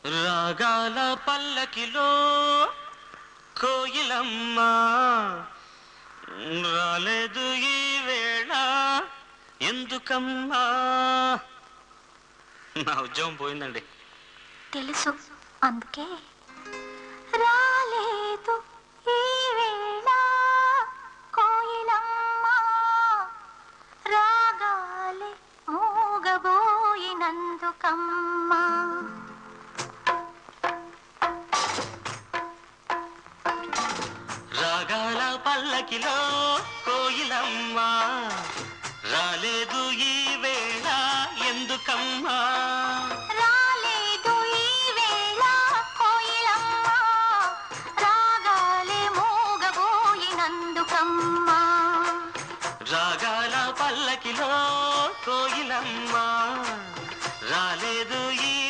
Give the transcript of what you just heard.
రాగాల పల్లకిలో కోయిలమ్మ రాలేదు ఈ వేళ ఎందుకమ్మా. నా ఉద్యోగం పోయిందండి. తెలుసు, అందుకే రాలేదు ఈ వేళ కోయిలమ్మ రాగాలే మూగబోయినందుకమ్మా. రాగాల పల్లకిలో కోయిలమ్మ రాలేదు ఈ వేళ ఎందుకమ్మా. రాలేదు ఈ వేళ కోయిలమ్మ రాగాలే మూగబోయినందుకమ్మా. రాగాల పల్లకిలో కోయిలమ్మ